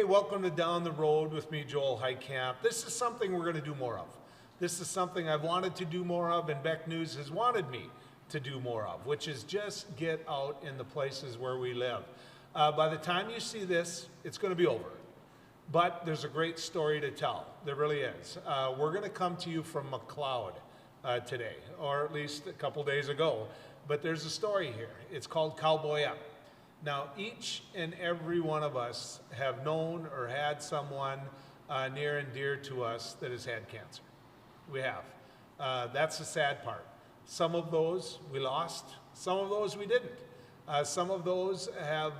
welcome to Down the Road with me, Joel Heitkamp. This is something we're going to do more of. This is something I've wanted to do more of, and Beck News has wanted me to do more of, which is just get out in the places where we live. By the time you see this, it's going to be over. But there's a great story to tell. There really is. We're going to come to you from Mcleod today, or at least a couple days ago. But there's a story here. It's called Cowboy Up. Now, each and every one of us have known or had someone near and dear to us that has had cancer. We have. That's the sad part. Some of those we lost. Some of those we didn't. Some of those have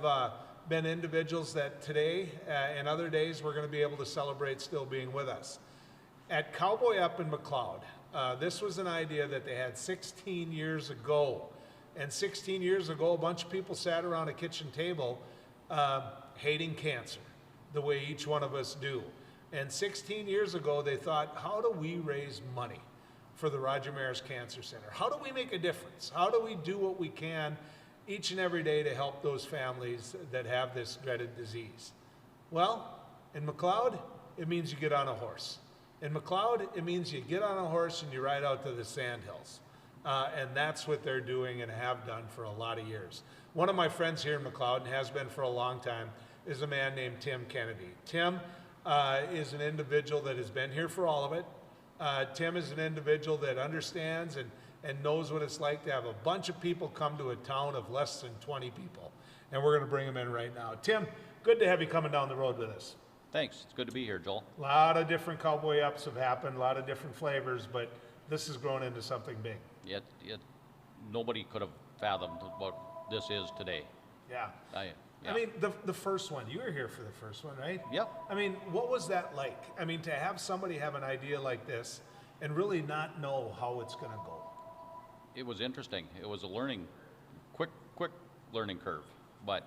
been individuals that today and other days we're going to be able to celebrate still being with us. At Cowboy Up in Mcleod, this was an idea that they had 16 years ago. And 16 years ago, a bunch of people sat around a kitchen table hating cancer, the way each one of us do. And 16 years ago, they thought, how do we raise money for the Roger Maris Cancer Center? How do we make a difference? How do we do what we can each and every day to help those families that have this dreaded disease? Well, in Mcleod, it means you get on a horse. In Mcleod, it means you get on a horse and you ride out to the sandhills. And that's what they're doing and have done for a lot of years. One of my friends here in Mcleod, and has been for a long time, is a man named Tim Kennedy. Tim is an individual that has been here for all of it. Tim is an individual that understands and knows what it's like to have a bunch of people come to a town of less than 20 people. And we're going to bring him in right now. Tim, good to have you coming down the road with us. Thanks. It's good to be here, Joel. A lot of different Cowboy Ups have happened, a lot of different flavors, but this has grown into something big. Yet nobody could have fathomed what this is today. Yeah. Yeah. I mean, the first one, you were here for the first one, right? Yep. I mean, what was that like? I mean, to have somebody have an idea like this and really not know how it's going to go. It was interesting. It was a quick learning curve. But,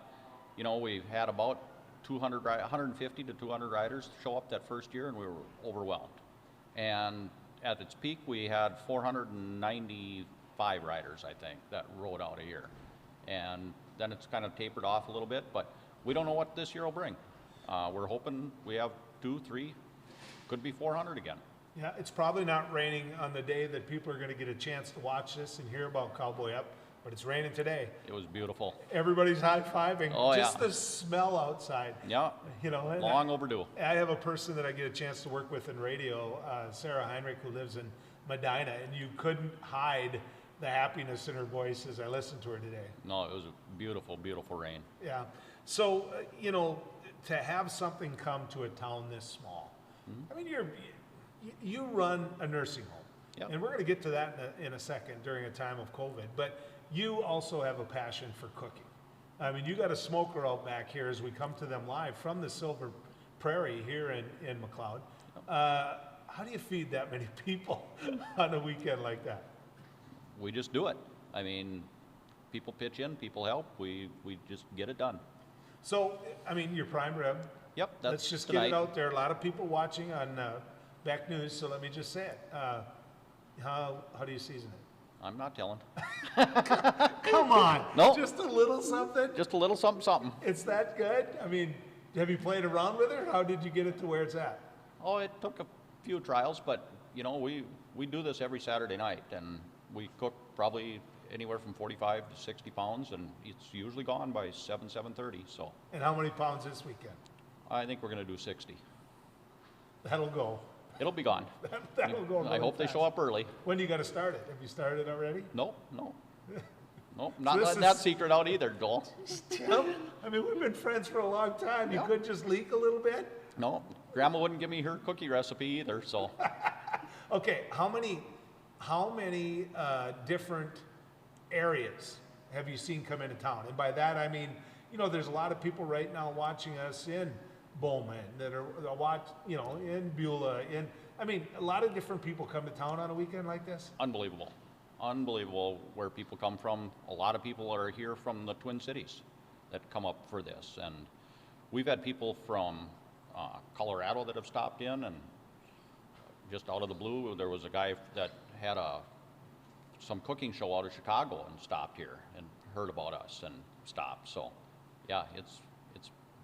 you know, we had about 150 to 200 riders show up that first year, and we were overwhelmed. And at its peak, we had 495 riders, I think, that rode out a year. And then it's kind of tapered off a little bit, but we don't know what this year will bring. We're hoping we have 2, 3, could be 400 again. Yeah, it's probably not raining on the day that people are going to get a chance to watch this and hear about Cowboy Up, but it's raining today. It was beautiful. Everybody's high-fiving. Oh, Just yeah. the smell outside. Yeah, you know, long overdue. I have a person that I get a chance to work with in radio, Sarah Heinrich, who lives in Medina, and you couldn't hide the happiness in her voice as I listened to her today. No, it was a beautiful, beautiful rain. Yeah. So, you know, to have something come to a town this small, I mean, you run a nursing home. Yep. And we're going to get to that in a second during a time of COVID, but you also have a passion for cooking. I mean, you got a smoker out back here as we come to them live from the Silver Prairie here in Mcleod. How do you feed that many people on a weekend like that? We just do it. I mean, people pitch in, people help. We just get it done. So, I mean, you're prime rib. Yep, that's Let's just tonight. get it out there. A lot of people watching on Beck News, so let me just say it. How do you season it? I'm not telling. Come on. Nope. Just a little something? Just a little something. It's that good? I mean, have you played around with it? How did you get it to where it's at? Oh, it took a few trials, but, you know, we do this every Saturday night, and we cook probably anywhere from 45 to 60 pounds, and it's usually gone by 7:30. So. And how many pounds this weekend? I think we're going to do 60. That'll go. It'll be gone. That'll go. I hope they show up early. When do you got to start it? Have you started already? Nope, not letting that secret out either, Joel. I mean, we've been friends for a long time. You Yep. couldn't just leak a little bit? No, Grandma wouldn't give me her cookie recipe either, so. Okay, how many different areas have you seen come into town? And by that I mean, you know, there's a lot of people right now watching us in Bowman that are in Beulah. I mean, a lot of different people come to town on a weekend like this. Unbelievable where people come from. A lot of people are here from the Twin Cities that come up for this, and we've had people from Colorado that have stopped in, and just out of the blue, there was a guy that had some cooking show out of Chicago and stopped here and heard about us and stopped. So, yeah, it's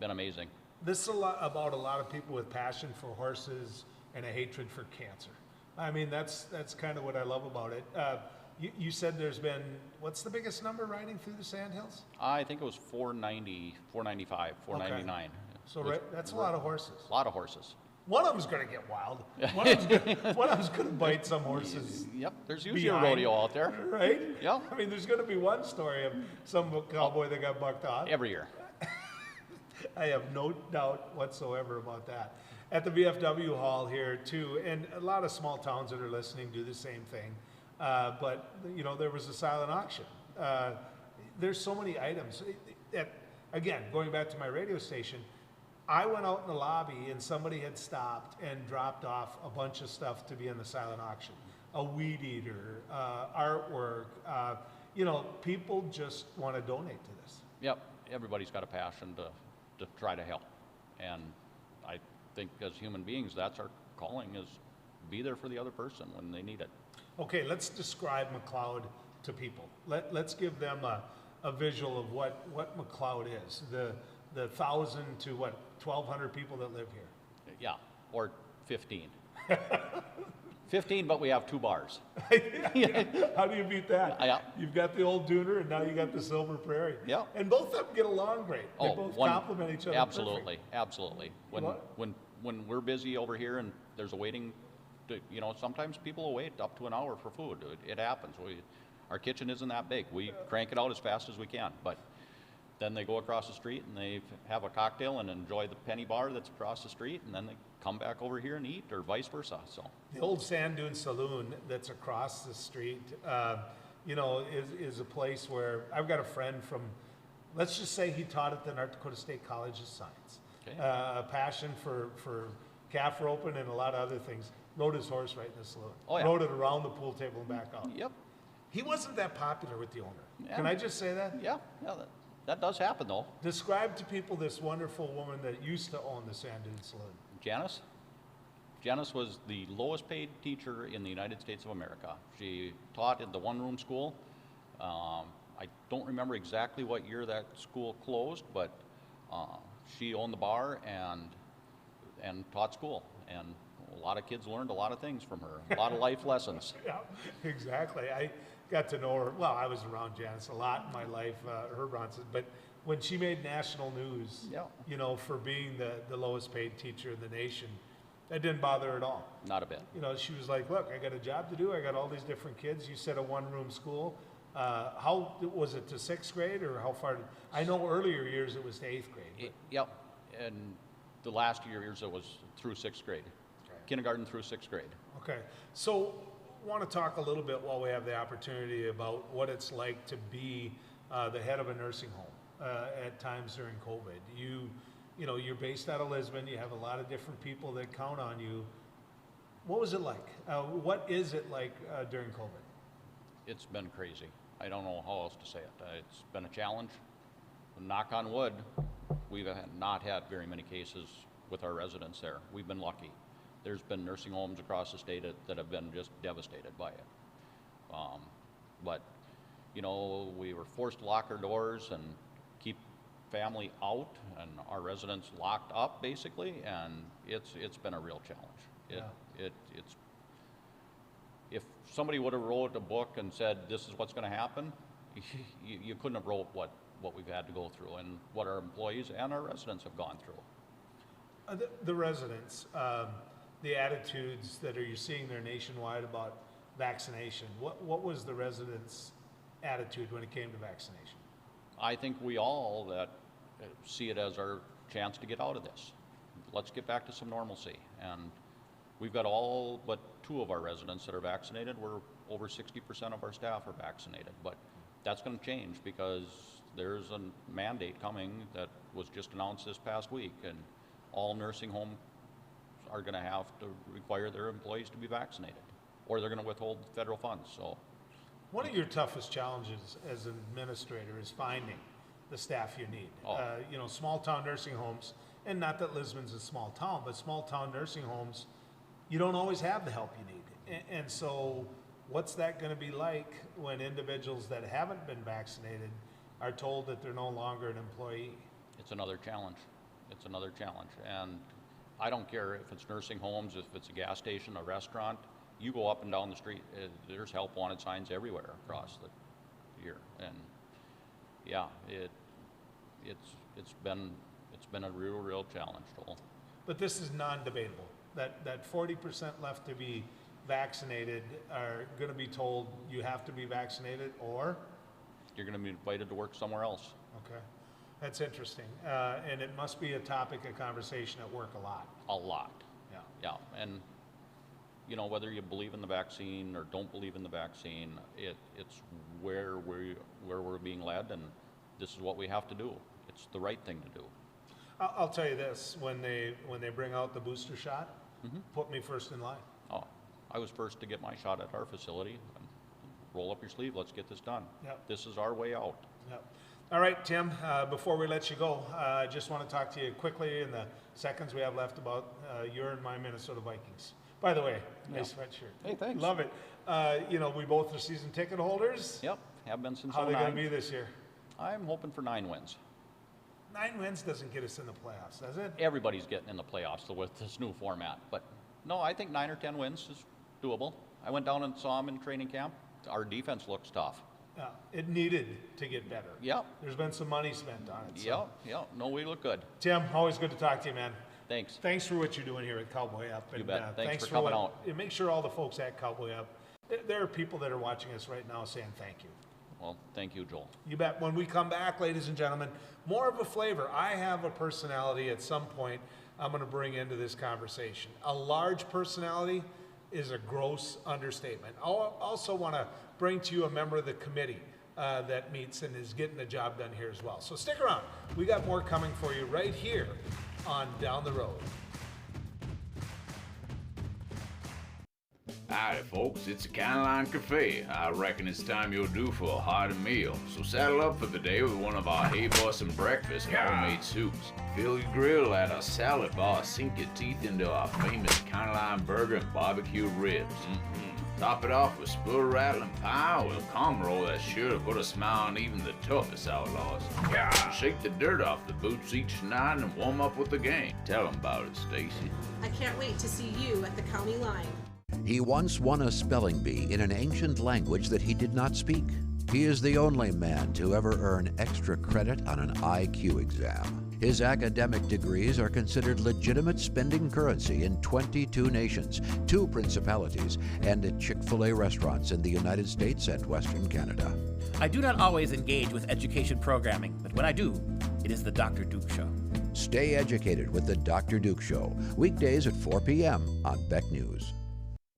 been amazing. This is a lot about a lot of people with passion for horses and a hatred for cancer. I mean, that's kind of what I love about it. You said there's been, what's the biggest number riding through the Sandhills? I think it was 490, 495, 499. Okay. So that's a lot of horses. A lot of horses. One of them's going to get wild. One of them's going to bite some horses. Yep, there's usually behind, a rodeo out there. Right? Yep. I mean, there's going to be one story of some cowboy that got bucked off. Every year. I have no doubt whatsoever about that. At the VFW hall here too, and a lot of small towns that are listening do the same thing. But you know, there was a silent auction. There's so many items. Again, going back to my radio station, I went out in the lobby and somebody had stopped and dropped off a bunch of stuff to be in the silent auction. A weed eater, artwork. You know, people just want to donate to this. Yep, everybody's got a passion to try to help. And I think as human beings, that's our calling, is be there for the other person when they need it. Okay, let's describe Mcleod to people. Let's give them a visual of what Mcleod is. The 1,000 to what, 1,200 people that live here. Yeah, or 15. 15, but we have 2 bars. How do you beat that? Yeah. You've got the old Dooner, and now you got the Silver Prairie. Yeah. And both of them get along great. They both complement each other. Absolutely, perfect. absolutely. When we're busy over here and there's a waiting, you know, sometimes people will wait up to an hour for food. It happens. Our kitchen isn't that big. We crank it out as fast as we can, but then they go across the street and they have a cocktail and enjoy the penny bar that's across the street, and then they come back over here and eat, or vice versa. So the old Sand Dune Saloon that's across the street, you know, is a place where I've got a friend from, let's just say he taught at the North Dakota State College of Science. Okay. A passion for calf roping and a lot of other things. Rode his horse right in the saloon. Oh, yeah. Rode it around the pool table and back out. Yep. He wasn't that popular with the owner. Yeah. Can I just say that? Yeah, that does happen though. Describe to people this wonderful woman that used to own the Sand Dune Saloon. Janice? Janice was the lowest paid teacher in the United States of America. She taught at the one-room school. I don't remember exactly what year that school closed, but she owned the bar and taught school. And a lot of kids learned a lot of things from her, a lot of life lessons. Yeah, exactly. I got to know her. Well, I was around Janice a lot in my life, Herb Ronson, but when she made national news, Yeah. you know, for being the lowest paid teacher in the nation, that didn't bother her at all. Not a bit. You know, she was like, look, I got a job to do. I got all these different kids. You said a one-room school. How was it to 6th grade, or how far? I know earlier years it was to 8th grade. Yep, and the last years it was through 6th grade. Okay. Kindergarten through 6th grade. Okay, so want to talk a little bit while we have the opportunity about what it's like to be the head of a nursing home at times during COVID. You know, you're based out of Lisbon. You have a lot of different people that count on you. What was it like? What is it like during COVID? It's been crazy. I don't know how else to say it. It's been a challenge. Knock on wood, we've not had very many cases with our residents there. We've been lucky. There's been nursing homes across the state that have been just devastated by it. But, you know, we were forced to lock our doors and keep family out and our residents locked up, basically, and it's been a real challenge. It's if somebody would have wrote a book and said this is what's going to happen, you couldn't have wrote what we've had to go through and what our employees and our residents have gone through. The residents, the attitudes that you're seeing there nationwide about vaccination, what was the residents' attitude when it came to vaccination? I think we all that see it as our chance to get out of this. Let's get back to some normalcy. And we've got all but 2 of our residents that are vaccinated. We're over 60% of our staff are vaccinated, but that's going to change because there's a mandate coming that was just announced this past week, and all nursing homes are going to have to require their employees to be vaccinated, or they're going to withhold federal funds. So, one of your toughest challenges as an administrator is finding the staff you need. You know, small town nursing homes, and not that Lisbon's a small town, but small town nursing homes, you don't always have the help you need. And so what's that going to be like when individuals that haven't been vaccinated are told that they're no longer an employee? it's another challenge. It's another challenge. And I don't care if it's nursing homes, if it's a gas station, a restaurant, you go up and down the street, there's help wanted signs everywhere across the year. And yeah, it's been a real challenge, Joel. But this is non-debatable, that 40% left to be vaccinated are going to be told you have to be vaccinated, or? You're going to be invited to work somewhere else. Okay, that's interesting. And it must be a topic of conversation at work a lot. A lot. Yeah. Yeah, and you know, whether you believe in the vaccine or don't believe in the vaccine, it's where we're being led, and this is what we have to do. It's the right thing to do. I'll tell you this, when they bring out the booster shot, put me first in line. Oh, I was first to get my shot at our facility. Roll up your sleeve, let's get this done. Yep. This is our way out. Yep. All right, Tim, before we let you go, I just want to talk to you quickly in the seconds we have left about your and my Minnesota Vikings. By the way, nice sweatshirt. Hey, thanks. Love it. You know, we both are season ticket holders. Yep, have been since How are they 09. going to be this year? I'm hoping for 9 wins. 9 wins doesn't get us in the playoffs, does it? Everybody's getting in the playoffs with this new format, but no, I think 9 or 10 wins is doable. I went down and saw them in training camp. Our defense looks tough. Yeah, it needed to get better. Yep. There's been some money spent on it. So. Yep. No, we look good. Tim, always good to talk to you, man. Thanks. Thanks for what you're doing here at Cowboy Up. You bet. Thanks for coming out. And make sure all the folks at Cowboy Up, there are people that are watching us right now saying thank you. Well, thank you, Joel. You bet. When we come back, ladies and gentlemen, more of a flavor. I have a personality at some point I'm going to bring into this conversation. A large personality is a gross understatement. I also want to bring to you a member of the committee that meets and is getting the job done here as well. So stick around. We got more coming for you right here on Down the Road. Howdy folks, it's a Caroline Cafe. I reckon it's time you're due for a hearty meal. So saddle up for the day with one of our hay-bussin' breakfast homemade soups. Fill your grill at our salad bar, sink your teeth into our famous Caroline burger and barbecue ribs. Top it off with spoon-rattling pie with a combo roll that's sure to put a smile on even the toughest outlaws. Shake the dirt off the boots each night and warm up with the gang. Tell them about it, Stacy. I can't wait to see you at the county line. He once won a spelling bee in an ancient language that he did not speak. He is the only man to ever earn extra credit on an IQ exam. His academic degrees are considered legitimate spending currency in 22 nations, 2 principalities, and at Chick-fil-A restaurants in the United States and Western Canada. I do not always engage with education programming, but when I do, it is the Dr. Duke Show. Stay educated with the Dr. Duke Show, weekdays at 4 p.m. on Beck News.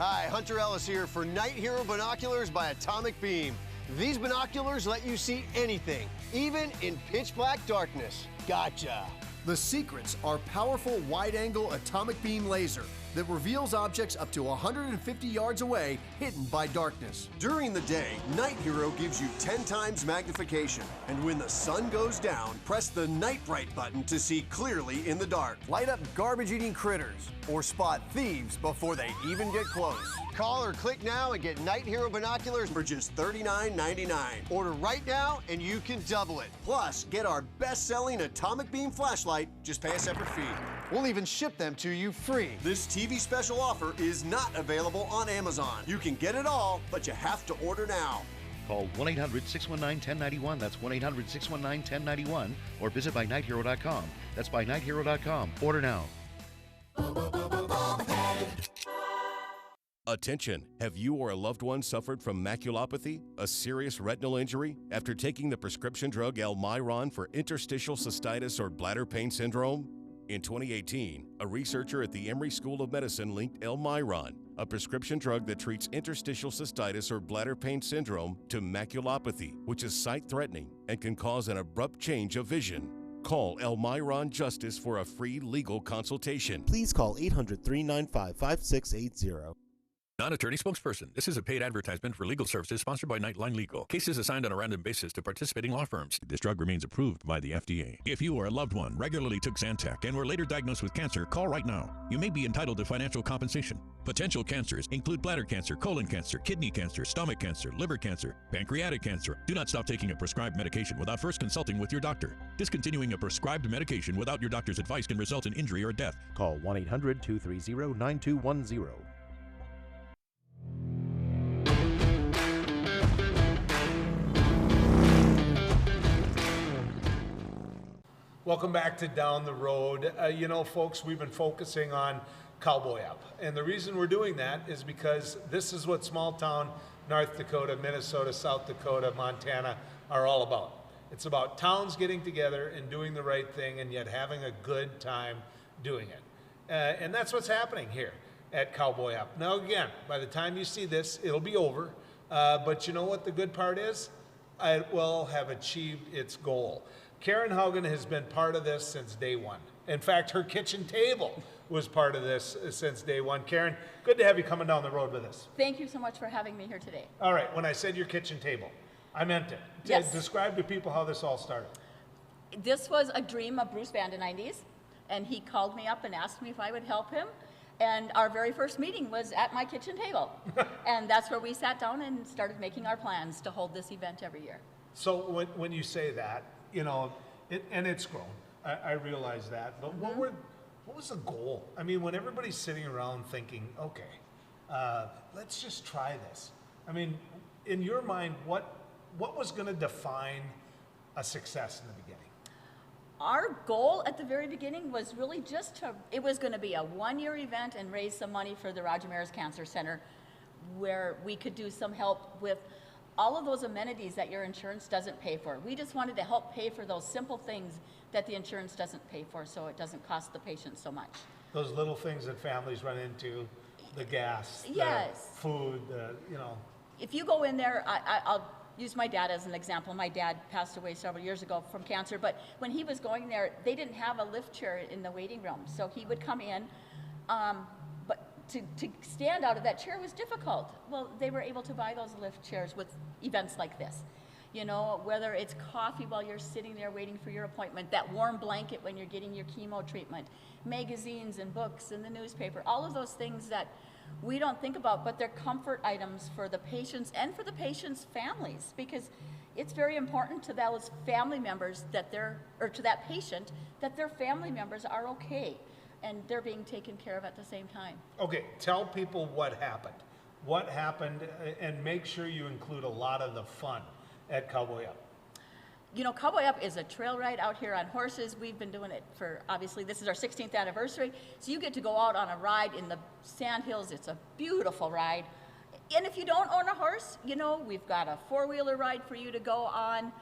Hi, Hunter Ellis here for Night Hero Binoculars by Atomic Beam. These binoculars let you see anything, even in pitch black darkness. Gotcha. The secrets are powerful wide-angle atomic beam laser that reveals objects up to 150 yards away, hidden by darkness. During the day, Night Hero gives you 10 times magnification. And when the sun goes down, press the Night Bright button to see clearly in the dark. Light up garbage-eating critters or spot thieves before they even get close. Call or click now and get Night Hero Binoculars for just $39.99. Order right now and you can double it. Plus, get our best-selling atomic beam flashlight, just pay a separate fee. We'll even ship them to you free. This TV special offer is not available on Amazon. You can get it all, but you have to order now. Call 1-800-619-1091. That's 1-800-619-1091. Or visit bynighthero.com. That's bynighthero.com. Order now. Attention! Have you or a loved one suffered from maculopathy, a serious retinal injury, after taking the prescription drug Almiron for interstitial cystitis or bladder pain syndrome? In 2018, a researcher at the Emory School of Medicine linked Almiron, a prescription drug that treats interstitial cystitis or bladder pain syndrome, to maculopathy, which is sight-threatening and can cause an abrupt change of vision. Call Almiron Justice for a free legal consultation. Please call 800-395-5680. Non-attorney spokesperson. This is a paid advertisement for legal services sponsored by Nightline Legal. Cases assigned on a random basis to participating law firms. This drug remains approved by the FDA. If you or a loved one regularly took Zantac and were later diagnosed with cancer, call right now. You may be entitled to financial compensation. Potential cancers include bladder cancer, colon cancer, kidney cancer, stomach cancer, liver cancer, pancreatic cancer. Do not stop taking a prescribed medication without first consulting with your doctor. Discontinuing a prescribed medication without your doctor's advice can result in injury or death. Call 1-800-230-9210. Welcome back to Down the Road. You know, folks, we've been focusing on Cowboy Up. And the reason we're doing that is because this is what small town North Dakota, Minnesota, South Dakota, Montana are all about. It's about towns getting together and doing the right thing and yet having a good time doing it. And that's what's happening here at Cowboy Up. Now, again, by the time you see this, it'll be over. But you know what the good part is? It will have achieved its goal. Karen Haugen has been part of this since day one. In fact, her kitchen table was part of this since day one. Karen, good to have you coming down the road with us. Thank you so much for having me here today. All right, when I said your kitchen table, I meant it. Yes. Describe to people how this all started. This was a dream of Bruce Vandenides, and he called me up and asked me if I would help him. And our very first meeting was at my kitchen table. And that's where we sat down and started making our plans to hold this event every year. So when you say that, you know, and it's grown. I realize that. But what was the goal? I mean, when everybody's sitting around thinking, okay, let's just try this. I mean, in your mind, what was going to define a success in the beginning? Our goal at the very beginning was really it was going to be a one-year event and raise some money for the Roger Maris Cancer Center, where we could do some help with all of those amenities that your insurance doesn't pay for. We just wanted to help pay for those simple things that the insurance doesn't pay for, so it doesn't cost the patient so much. Those little things that families run into, the gas, yes, the food, you know. If you go in there, I'll use my dad as an example. My dad passed away several years ago from cancer, but when he was going there, they didn't have a lift chair in the waiting room, so he would come in, but to stand out of that chair was difficult. Well, they were able to buy those lift chairs with events like this. You know, whether it's coffee while you're sitting there waiting for your appointment, that warm blanket when you're getting your chemo treatment, magazines and books and the newspaper, all of those things that we don't think about, but they're comfort items for the patients and for the patients' families, because it's very important to those family members to that patient that their family members are okay and they're being taken care of at the same time. Okay, tell people what happened. What happened, and make sure you include a lot of the fun at Cowboy Up. You know, Cowboy Up is a trail ride out here on horses. We've been doing it for, obviously, this is our 16th anniversary. So you get to go out on a ride in the sandhills. It's a beautiful ride. And if you don't own a horse, you know, we've got a four-wheeler ride for you to go on.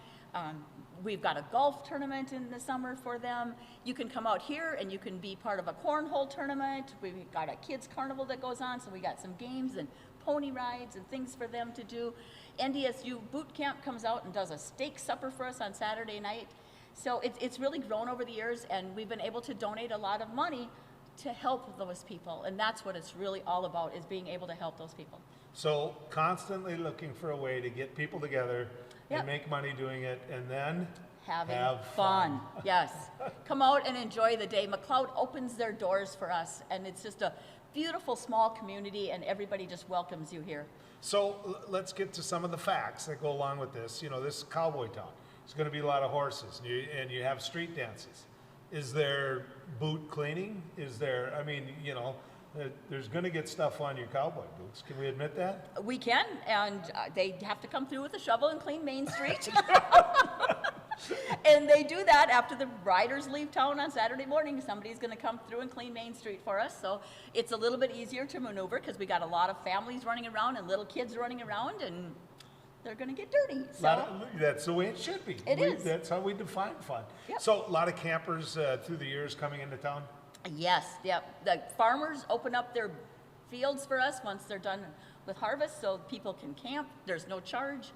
We've got a golf tournament in the summer for them. You can come out here and you can be part of a cornhole tournament. We've got a kids carnival that goes on, so we got some games and pony rides and things for them to do. NDSU Boot Camp comes out and does a steak supper for us on Saturday night. So it's really grown over the years, and we've been able to donate a lot of money to help those people. And that's what it's really all about, is being able to help those people. So constantly looking for a way to get people together and make money doing it, and then have fun. Yes. Come out and enjoy the day. Mcleod opens their doors for us, and it's just a beautiful small community, and everybody just welcomes you here. So let's get to some of the facts that go along with this. You know, this is cowboy town. It's going to be a lot of horses, and you have street dances. Is there boot cleaning? Is there, I mean, you know, there's going to get stuff on your cowboy boots. Can we admit that? We can, and they have to come through with a shovel and clean Main Street. And they do that after the riders leave town on Saturday morning. Somebody's going to come through and clean Main Street for us. So it's a little bit easier to maneuver because we got a lot of families running around and little kids running around, and they're going to get dirty. So that's the way it should be. It is. That's how we define fun. Yep. So a lot of campers through the years coming into town? Yes, yep. The farmers open up their fields for us once they're done with harvest, so people can camp. There's no charge.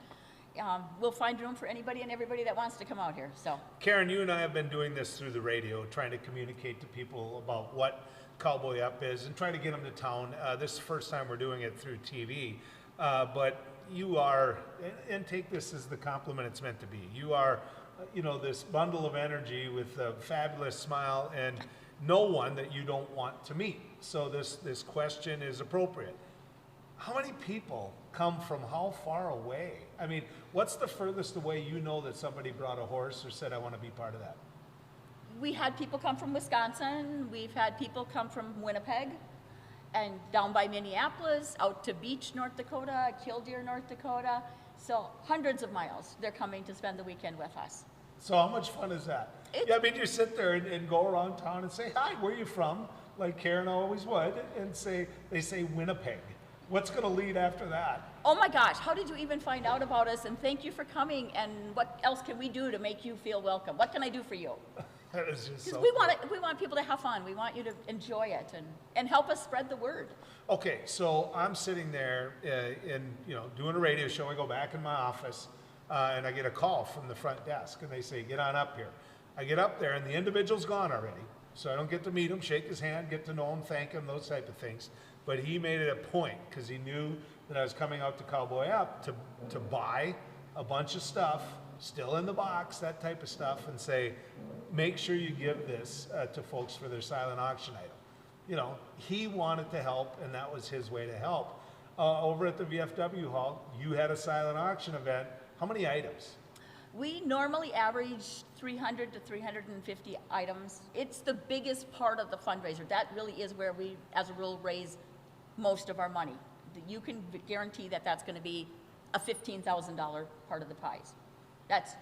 we'll find room for anybody and everybody that wants to come out here. So Karen, you and I have been doing this through the radio, trying to communicate to people about what Cowboy Up is and trying to get them to town. This is the first time we're doing it through TV, but you are, and take this as the compliment it's meant to be, you are, this bundle of energy with a fabulous smile and no one that you don't want to meet. So this question is appropriate. How many people come from how far away? I mean, what's the furthest away you know that somebody brought a horse or said, I want to be part of that? we had people come from Wisconsin. We've had people come from Winnipeg and down by Minneapolis, out to Beach, North Dakota, Killdeer, North Dakota. So hundreds of miles they're coming to spend the weekend with us. So how much fun is that? Yeah, I mean, you sit there and go around town and say, hi, where are you from? Like Karen always would, and they say Winnipeg. What's going to lead after that? Oh my gosh, how did you even find out about us? And thank you for coming. And what else can we do to make you feel welcome? What can I do for you? That is just so Because we want people to have fun. We want you to enjoy it and help us spread the word. Okay, so I'm sitting there doing a radio show. I go back in my office and I get a call from the front desk and they say, get on up here. I get up there and the individual's gone already. So I don't get to meet him, shake his hand, get to know him, thank him, those type of things. But he made it a point because he knew that I was coming out to Cowboy Up to buy a bunch of stuff, still in the box, that type of stuff, and say, make sure you give this to folks for their silent auction item. You know, he wanted to help, and that was his way to help. Over at the VFW Hall, you had a silent auction event. How many items? We normally average 300 to 350 items. It's the biggest part of the fundraiser. That really is where we, as a rule, raise most of our money. You can guarantee that that's going to be a $15,000 part of the prize. That's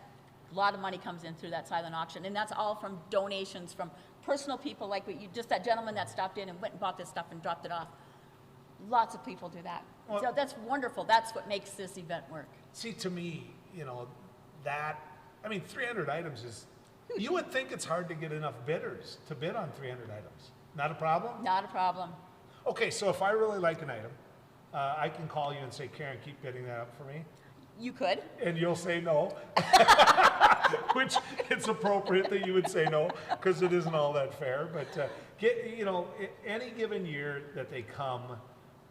a lot of money comes in through that silent auction, and that's all from donations from personal people like just that gentleman that stopped in and went and bought this stuff and dropped it off. Lots of people do that. Well, so that's wonderful. That's what makes this event work. See, to me, 300 items is, you would think it's hard to get enough bidders to bid on 300 items. Not a problem? Not a problem. Okay, so if I really like an item, I can call you and say, Karen, keep bidding that up for me. You could. And you'll say no, which it's appropriate that you would say no because it isn't all that fair. But any given year that they come,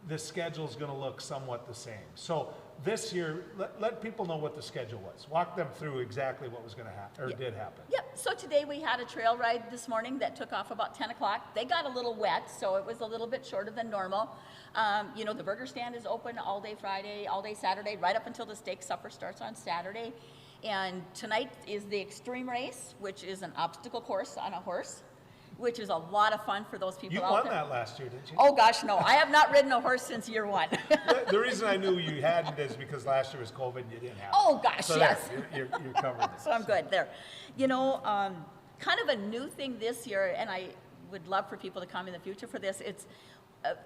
the schedule's going to look somewhat the same. So this year, let people know what the schedule was. Walk them through exactly what was going to happen, or did happen. Yep, so today we had a trail ride this morning that took off about 10 o'clock. They got a little wet, so it was a little bit shorter than normal. The burger stand is open all day Friday, all day Saturday, right up until the steak supper starts on Saturday. And tonight is the extreme race, which is an obstacle course on a horse, which is a lot of fun for those people You out won there. that last year, didn't you? Oh gosh, no, I have not ridden a horse since year one. The reason I knew you hadn't is because last year was COVID and you didn't have it. Oh gosh, so yes. You're covered. So I'm good there. Kind of a new thing this year, and I would love for people to come in the future for this. It's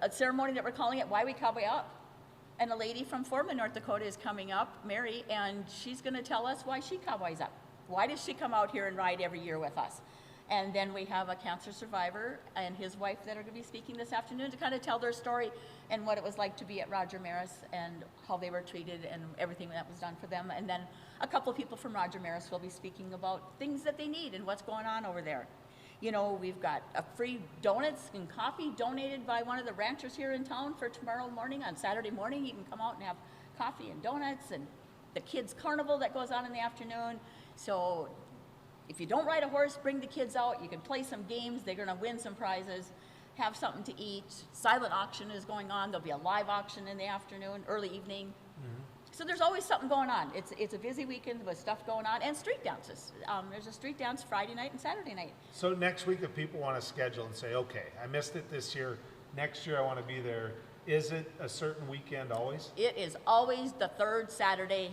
a ceremony that we're calling it Why We Cowboy Up. And a lady from Foreman, North Dakota is coming up, Mary, and she's going to tell us why she cowboys up. Why does she come out here and ride every year with us? And then we have a cancer survivor and his wife that are going to be speaking this afternoon to kind of tell their story and what it was like to be at Roger Maris and how they were treated and everything that was done for them. And then a couple of people from Roger Maris will be speaking about things that they need and what's going on over there. We've got a free donuts and coffee donated by one of the ranchers here in town for tomorrow morning. On Saturday morning, you can come out and have coffee and donuts, and the kids' carnival that goes on in the afternoon. So if you don't ride a horse, bring the kids out. You can play some games. They're going to win some prizes, have something to eat. Silent auction is going on. There'll be a live auction in the afternoon, early evening. Mm-hmm. So there's always something going on. It's a busy weekend with stuff going on, and street dances. There's a street dance Friday night and Saturday night. So next week, if people want to schedule and say, okay, I missed it this year, next year I want to be there, is it a certain weekend always? It is always the third Saturday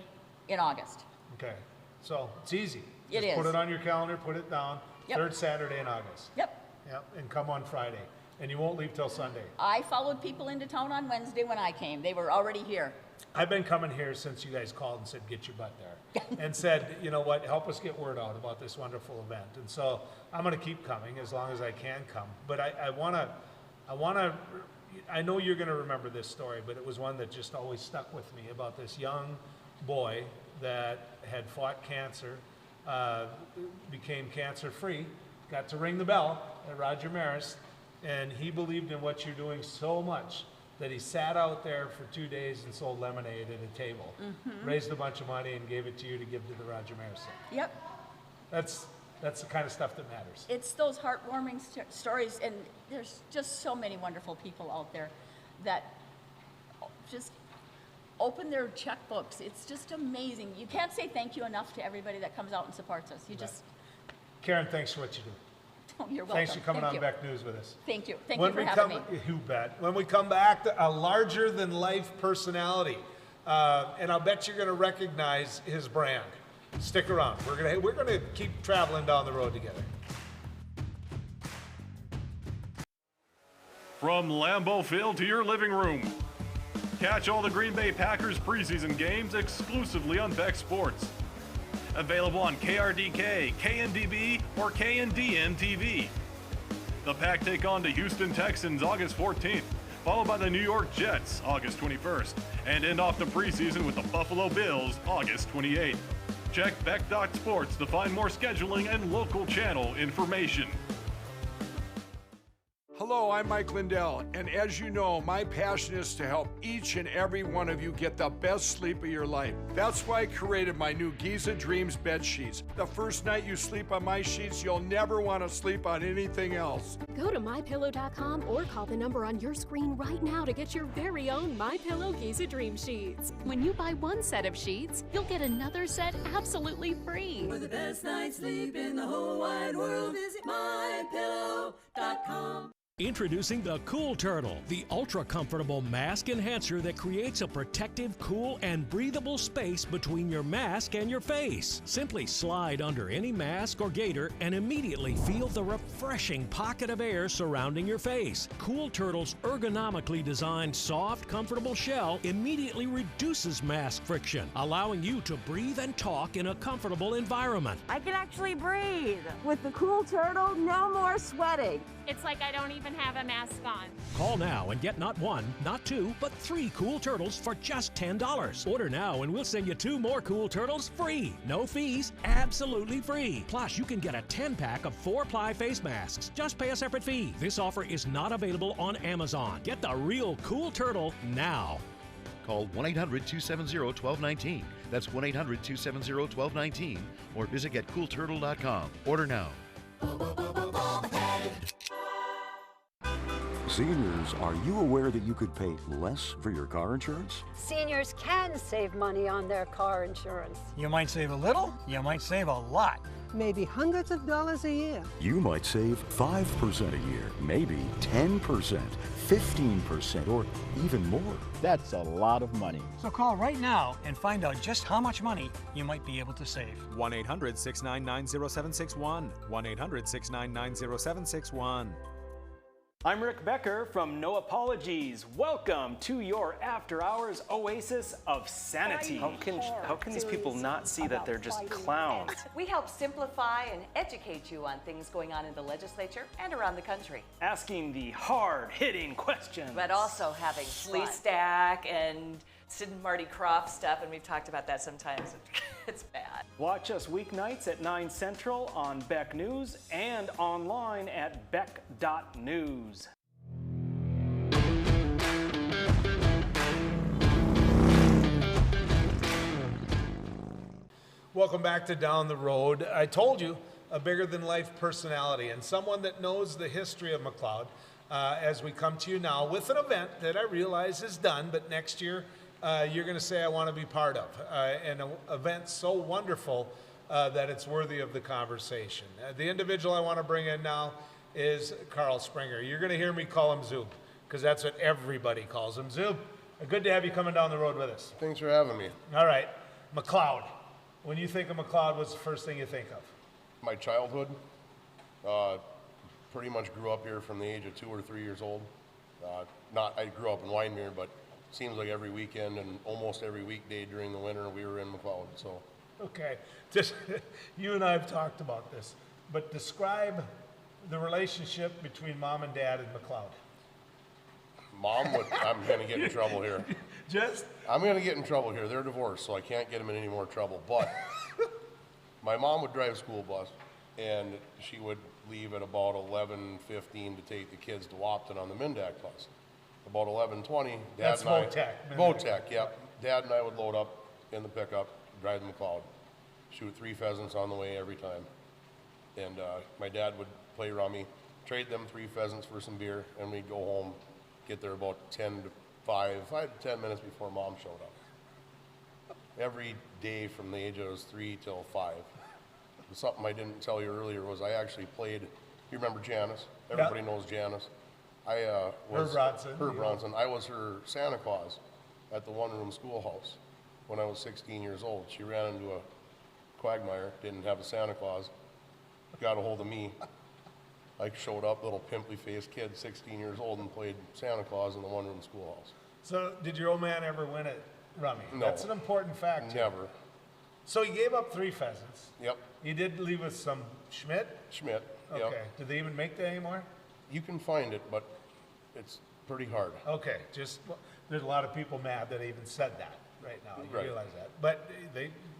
in August. Okay, so it's easy. It Just is. Put it on your calendar, put it down, Yep. third Saturday in August. Yep. Yep, and come on Friday. And you won't leave till Sunday. I followed people into town on Wednesday when I came. They were already here. I've been coming here since you guys called and said, get your butt there. And said, you know what, help us get word out about this wonderful event. And so I'm going to keep coming as long as I can come. But I know you're going to remember this story, but it was one that just always stuck with me about this young boy that had fought cancer, became cancer-free, got to ring the bell at Roger Maris, and he believed in what you're doing so much that he sat out there for 2 days and sold lemonade at a table, raised a bunch of money and gave it to you to give to the Roger Maris Center. Yep. That's the kind of stuff that matters. It's those heartwarming stories, and there's just so many wonderful people out there that just open their checkbooks. It's just amazing. You can't say thank you enough to everybody that comes out and supports us. You just... Karen, thanks for what you do. Oh, you're welcome. Thanks for coming Thank on you. Beck News with us. Thank you. Thank you for having me. You bet. When we come back, a larger-than-life personality, and I'll bet you're going to recognize his brand. Stick around. We're gonna keep traveling down the road together. From Lambeau Field to your living room. Catch all the Green Bay Packers preseason games exclusively on Beck Sports. Available on KRDK, KNDB, or KNDM TV. The Pack take on the Houston Texans August 14th, followed by the New York Jets August 21st, and end off the preseason with the Buffalo Bills August 28th. Check Beck.Sports to find more scheduling and local channel information. Hello, I'm Mike Lindell, and as you know, my passion is to help each and every one of you get the best sleep of your life. That's why I created my new Giza Dreams bed sheets. The first night you sleep on my sheets, you'll never want to sleep on anything else. Go to MyPillow.com or call the number on your screen right now to get your very own MyPillow Giza Dream Sheets. When you buy one set of sheets, you'll get another set absolutely free. For the best night's sleep in the whole wide world, visit MyPillow.com. Introducing the Cool Turtle, the ultra-comfortable mask enhancer that creates a protective, cool, and breathable space between your mask and your face. Simply slide under any mask or gaiter and immediately feel the refreshing pocket of air surrounding your face. Cool Turtle's ergonomically designed, soft, comfortable shell immediately reduces mask friction, allowing you to breathe and talk in a comfortable environment. I can actually breathe. With the Cool Turtle, no more sweating. It's like I don't even have a mask on. Call now and get not one, not two, but 3 Cool Turtles for just $10. Order now and we'll send you 2 more Cool Turtles free. No fees, absolutely free. Plus, you can get a 10-pack of 4-ply face masks. Just pay a separate fee. This offer is not available on Amazon. Get the real Cool Turtle now. Call 1-800-270-1219. That's 1-800-270-1219. Or visit getcoolturtle.com. Order now. Seniors, are you aware that you could pay less for your car insurance? Seniors can save money on their car insurance. You might save a little, you might save a lot. Maybe hundreds of dollars a year. You might save 5% a year, maybe 10%, 15%, or even more. That's a lot of money. So call right now and find out just how much money you might be able to save. 1-800-699-0761. 1-800-699-0761. I'm Rick Becker from No Apologies. Welcome to your after-hours oasis of sanity. How can these people not see that they're just clowns? We help simplify and educate you on things going on in the legislature and around the country. Asking the hard-hitting questions. But also having Lee Stack and Sid and Marty Croft stuff, and we've talked about that sometimes. It's bad. Watch us weeknights at 9 Central on Beck News and online at beck.news. Welcome back to Down the Road. I told you, a bigger-than-life personality and someone that knows the history of Mcleod as we come to you now with an event that I realize is done, but next year you're going to say I want to be part of, and an event so wonderful that it's worthy of the conversation. The individual I want to bring in now is Carl Springer. You're going to hear me call him Zoob, because that's what everybody calls him. Zoob, good to have you coming down the road with us. Thanks for having me. All right, Mcleod. When you think of Mcleod, what's the first thing you think of? My childhood. Pretty much grew up here from the age of 2 or 3 years old. I grew up in Wyndmere, but seems like every weekend and almost every weekday during the winter we were in Mcleod. So. Okay, just you and I have talked about this, but describe the relationship between mom and dad in Mcleod. Mom would. I'm going to get in trouble here. I'm going to get in trouble here. They're divorced, so I can't get them in any more trouble. But my mom would drive school bus, and she would leave at about 11:15 to take the kids to Wapton on the Mindak bus. About 11:20, That's Votech. Votech, yep. Dad and I would load up in the pickup, drive the Mcleod, shoot 3 pheasants on the way every time. And my dad would play rummy, trade them 3 pheasants for some beer, and we'd go home, get there about 5 to 10 minutes before Mom showed up. Every day from the age I was 3 till 5. Something I didn't tell you earlier was I actually played, you remember Janice? Everybody knows Janice. I was Herb Bronson. I was her Santa Claus at the one-room schoolhouse when I was 16 years old. She ran into a quagmire, didn't have a Santa Claus, got a hold of me. I showed up, little pimply-faced kid, 16 years old, and played Santa Claus in the one-room schoolhouse. So did your old man ever win at rummy? No. That's an important fact. Never. So he gave up 3 pheasants. Yep. He did leave us some Schmidt? Schmidt, Okay. yep. Do they even make that anymore? You can find it, but it's pretty hard. Okay, there's a lot of people mad that I even said that right now. You Right. realize that. But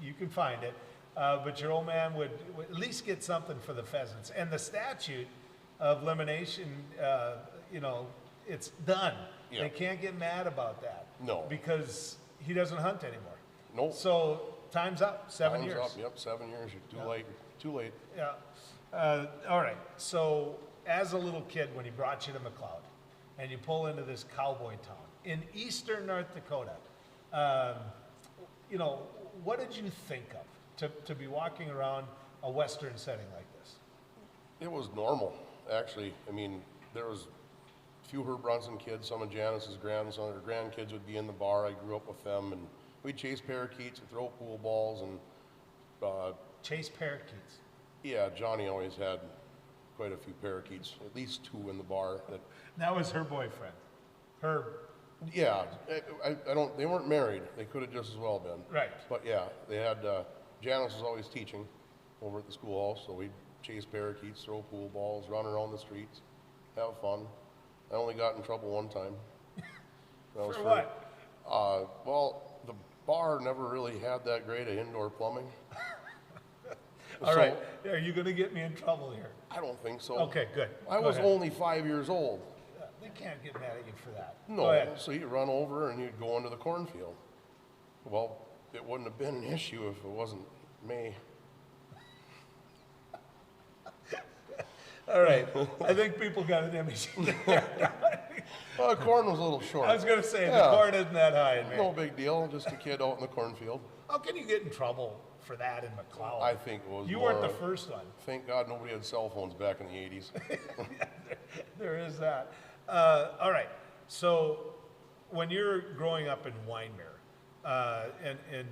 you can find it. But your old man would at least get something for the pheasants. And the statute of elimination, it's done. Yeah. They can't get mad about that. No. Because he doesn't hunt anymore. Nope. So time's up, 7 years. Time's up, yep, 7 years. You're too late. Yeah. All right. So as a little kid, when he brought you to Mcleod, and you pull into this cowboy town in eastern North Dakota, what did you think of to be walking around a western setting like this? It was normal, actually. I mean, there was a few Herb Bronson kids, some of Janice's grandkids would be in the bar. I grew up with them, and we'd chase parakeets and throw pool balls and chase parakeets. Yeah, Johnny always had quite a few parakeets, at least 2 in the bar. That was her boyfriend, Herb. Yeah, I don't. They weren't married. They could have just as well been. Right. But yeah, they had. Janice was always teaching over at the schoolhouse, so we'd chase parakeets, throw pool balls, run around the streets, have fun. I only got in trouble one time. That was for what? Well, the bar never really had that great of indoor plumbing. All right. Are you going to get me in trouble here? I don't think so. Okay, good. I was only 5 years old. They can't get mad at you for that. No, so you'd run over and you'd go into the cornfield. Well, it wouldn't have been an issue if it wasn't me. All right. I think people got an image. Well, the corn was a little short. I was going to say, the corn isn't that high, man. No big deal, just a kid out in the cornfield. How can you get in trouble for that in Mcleod? I think it was You more, weren't the first one. Thank God nobody had cell phones back in the 80s. There is that. All right. So when you're growing up in Wyndmere, and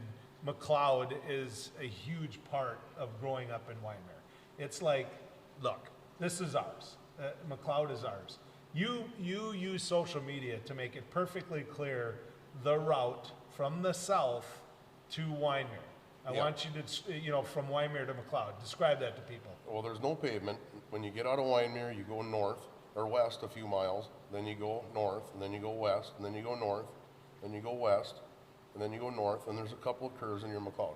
Mcleod is a huge part of growing up in Wyndmere. It's like, look, this is ours. Mcleod is ours. You use social media to make it perfectly clear the route from the south to Wyndmere. I want you to, from Wyndmere to Mcleod. Describe that to people. Well, there's no pavement. When you get out of Wyndmere, you go north or west a few miles, then you go north, and then you go west, and then you go north, then you go west, and then you go north, and there's a couple of curves in your Mcleod.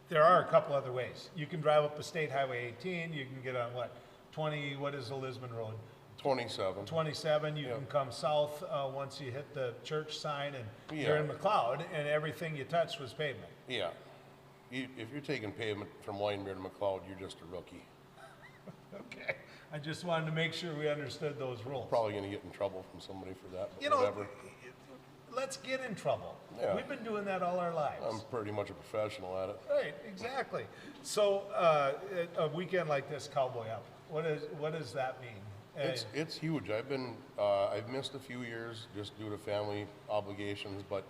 There are a couple other ways. You can drive up a State Highway 18. You can get on what is the Lisbon Road? 27. 27. You can come south once you hit the church sign, and you're in Mcleod, and everything you touched was pavement. Yeah. If you're taking pavement from Wyndmere to Mcleod, you're just a rookie. Okay. I just wanted to make sure we understood those rules. Probably going to get in trouble from somebody for that, but You whatever. Let's get in trouble. Yeah. We've been doing that all our lives. I'm pretty much a professional at it. Right, exactly. So a weekend like this, Cowboy Up, what does that mean? It's huge. I've missed a few years just due to family obligations, but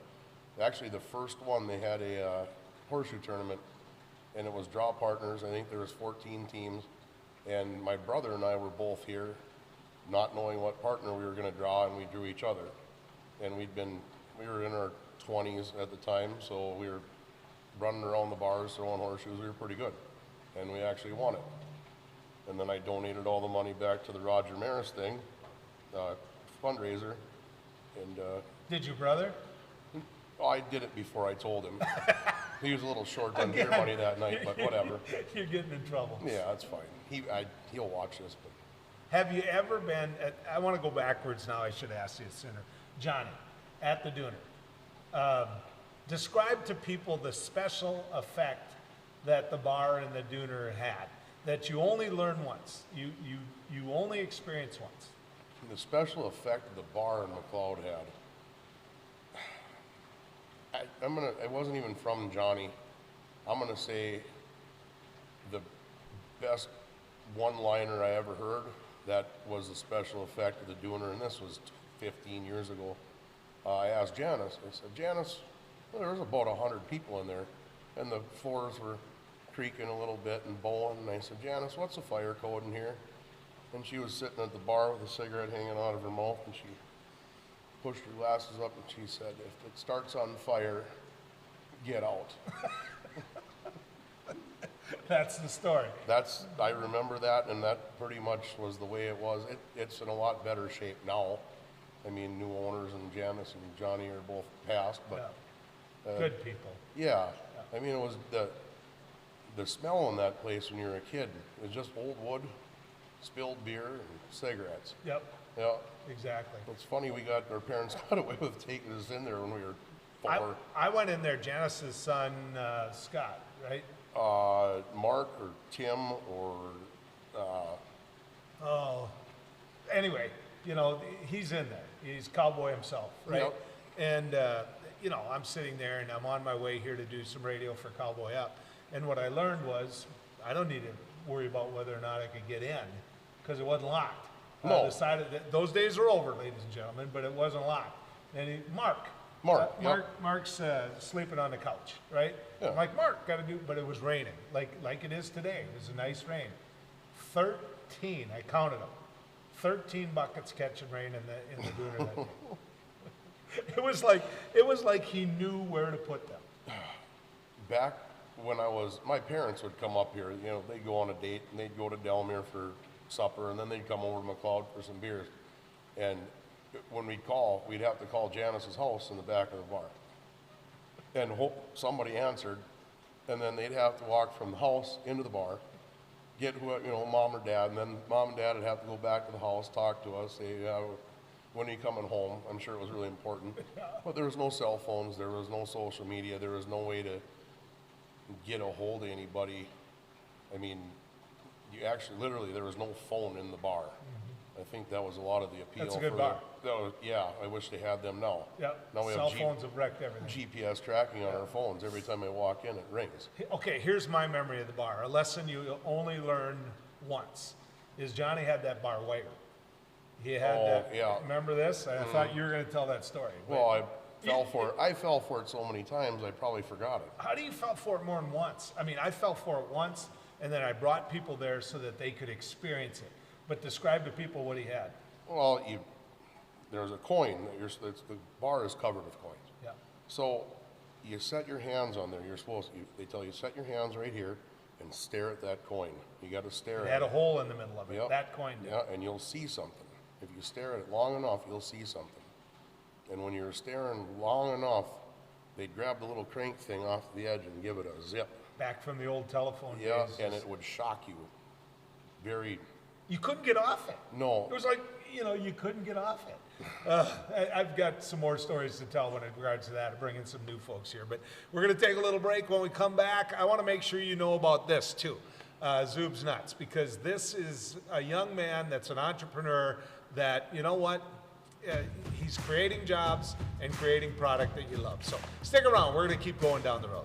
actually the first one they had a horseshoe tournament, and it was draw partners. I think there was 14 teams, and my brother and I were both here, not knowing what partner we were going to draw, and we drew each other. And we were in our 20s at the time, so we were running around the bars throwing horseshoes. We were pretty good, and we actually won it. And then I donated all the money back to the Roger Maris thing, fundraiser. And did your brother? Oh, I did it before I told him. He was a little short on beer money that night, but whatever. You're getting in trouble. Yeah, that's fine. He'll watch this. But have you ever been, I want to go backwards now, I should ask you sooner. Johnny, at the Dooner, describe to people the special effect that the bar and the Dooner had, that you only learn once, you only experience once. The special effect the bar in Mcleod had, it wasn't even from Johnny. I'm gonna say the best one-liner I ever heard, that was the special effect of the Dooner, and this was 15 years ago. I asked Janice, I said, Janice, well, there was about 100 people in there, and the floors were creaking a little bit and bowing, and I said, Janice, what's the fire code in here? And she was sitting at the bar with a cigarette hanging out of her mouth, and she pushed her glasses up and she said, if it starts on fire, get out. That's the story. I remember that, and that pretty much was the way it was. It's in a lot better shape now. I mean, new owners, and Janice and Johnny are both passed, but good people. Yeah. I mean, it was the smell in that place when you were a kid. It was just old wood, spilled beer, and cigarettes. Yep. Yeah. Exactly. It's funny, our parents got away with taking us in there when we were 4. I went in there, Janice's son, Scott, right? Mark or Tim or, anyway, he's in there. He's Cowboy himself, right? Yep. And, I'm sitting there and I'm on my way here to do some radio for Cowboy Up. And what I learned was I don't need to worry about whether or not I could get in because it wasn't locked. No. Decided that those days are over, ladies and gentlemen, but it wasn't locked. And Mark's sleeping on the couch, right? Yeah. I'm like, Mark, got to do, but it was raining, like it is today. It was a nice rain. 13, I counted them. 13 buckets catching rain in the Dooner that day. It was like he knew where to put them. Back when my parents would come up here, they'd go on a date and they'd go to Delmere for supper, and then they'd come over to Mcleod for some beers. And when we'd have to call Janice's house in the back of the bar and hope somebody answered, and then they'd have to walk from the house into the bar, get mom or dad, and then mom and dad would have to go back to the house, talk to us, say, when are you coming home? I'm sure it was really important. But there was no cell phones, there was no social media, there was no way to get a hold of anybody. I mean, literally, there was no phone in the bar. Mm-hmm. I think that was a lot of the appeal. That's a good bar. I wish they had them now. Yep. Now we Cell have phones have wrecked everything. GPS tracking on our phones. Every time I walk in, it rings. Okay, here's my memory of the bar. A lesson you only learn once is Johnny had that bar wired. He had that. Yeah. Remember this? I thought you were going to tell that story. Well, I fell for it so many times, I probably forgot it. How do you fall for it more than once? I mean, I fell for it once, and then I brought people there so that they could experience it. But describe to people what he had. Well, there's a coin. The bar is covered with coins. Yeah. So you set your hands on there. They tell you set your hands right here and stare at that coin. You got to stare at it. It had a hole in the middle of it. Yep. That coin did. Yeah, and you'll see something. If you stare at it long enough, you'll see something. And when you're staring long enough, they'd grab the little crank thing off the edge and give it a zip. Back from the old telephone days. Yeah, and it would shock you. You couldn't get off it. No. It was like, you couldn't get off it. I've got some more stories to tell in regards to that. I'm bringing some new folks here. But we're going to take a little break. When we come back, I want to make sure you know about this, too. Zoobs Nuts, because this is a young man that's an entrepreneur that, you know what? He's creating jobs and creating product that you love. So stick around. We're going to keep going down the road.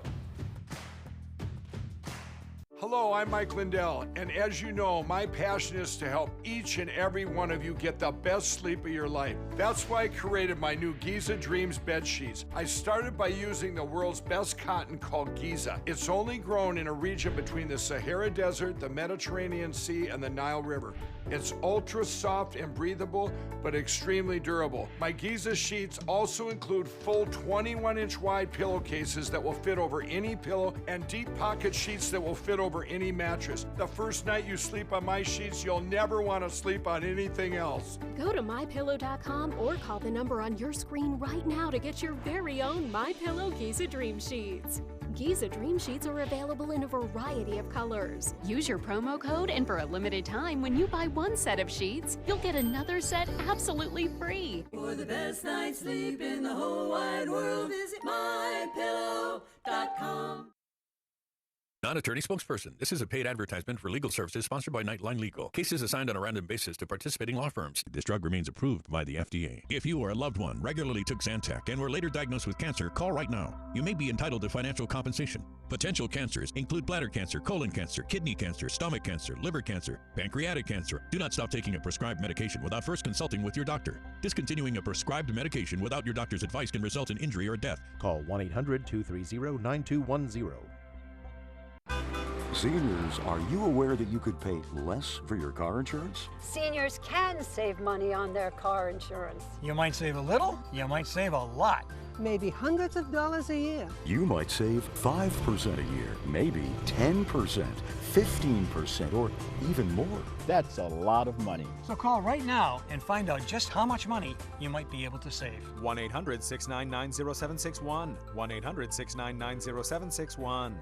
Hello, I'm Mike Lindell, and as you know, my passion is to help each and every one of you get the best sleep of your life. That's why I created my new Giza Dreams bed sheets. I started by using the world's best cotton called Giza. It's only grown in a region between the Sahara Desert, the Mediterranean Sea, and the Nile River. It's ultra soft and breathable, but extremely durable. My Giza sheets also include full 21-inch wide pillowcases that will fit over any pillow and deep pocket sheets that will fit over over any mattress. The first night you sleep on my sheets, you'll never want to sleep on anything else. Go to mypillow.com or call the number on your screen right now to get your very own MyPillow Giza Dream Sheets. Giza Dream Sheets are available in a variety of colors. Use your promo code, and for a limited time, when you buy one set of sheets, you'll get another set absolutely free. For the best night's sleep in the whole wide world, visit mypillow.com. Non-attorney spokesperson. This is a paid advertisement for legal services sponsored by Nightline Legal. Cases assigned on a random basis to participating law firms. This drug remains approved by the FDA. If you or a loved one regularly took Zantac and were later diagnosed with cancer, call right now. You may be entitled to financial compensation. Potential cancers include bladder cancer, colon cancer, kidney cancer, stomach cancer, liver cancer, pancreatic cancer. Do not stop taking a prescribed medication without first consulting with your doctor. Discontinuing a prescribed medication without your doctor's advice can result in injury or death. Call 1-800-230-9210. Seniors, are you aware that you could pay less for your car insurance? Seniors can save money on their car insurance. You might save a little, you might save a lot. Maybe hundreds of dollars a year. You might save 5% a year, maybe 10%, 15%, or even more. That's a lot of money. So call right now and find out just how much money you might be able to save. 1-800-699-0761. 1-800-699-0761.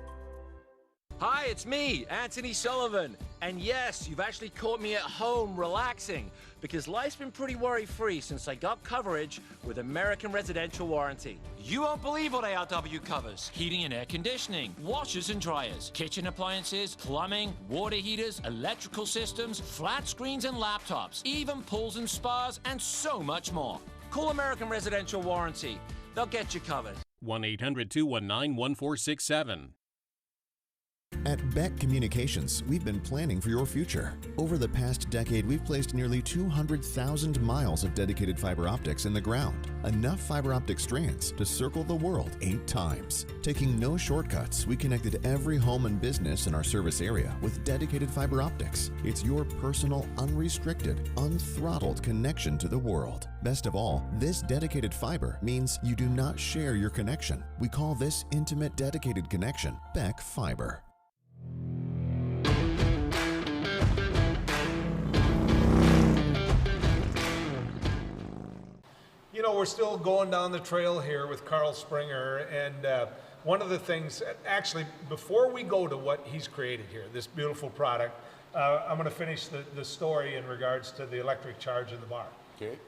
Hi, it's me, Anthony Sullivan. And yes, you've actually caught me at home relaxing because life's been pretty worry-free since I got coverage with American Residential Warranty. You won't believe what ARW covers. Heating and air conditioning, washers and dryers, kitchen appliances, plumbing, water heaters, electrical systems, flat screens and laptops, even pools and spas, and so much more. Call American Residential Warranty. They'll get you covered. 1-800-219-1467. At Beck Communications, we've been planning for your future. Over the past decade, we've placed nearly 200,000 miles of dedicated fiber optics in the ground. Enough fiber optic strands to circle the world 8 times. Taking no shortcuts, we connected every home and business in our service area with dedicated fiber optics. It's your personal, unrestricted, unthrottled connection to the world. Best of all, this dedicated fiber means you do not share your connection. We call this intimate dedicated connection Beck Fiber. You know, we're still going down the trail here with Carl Springer, and one of the things, actually, before we go to what he's created here, this beautiful product, I'm going to finish the story in regards to the electric charge in the bar. Okay.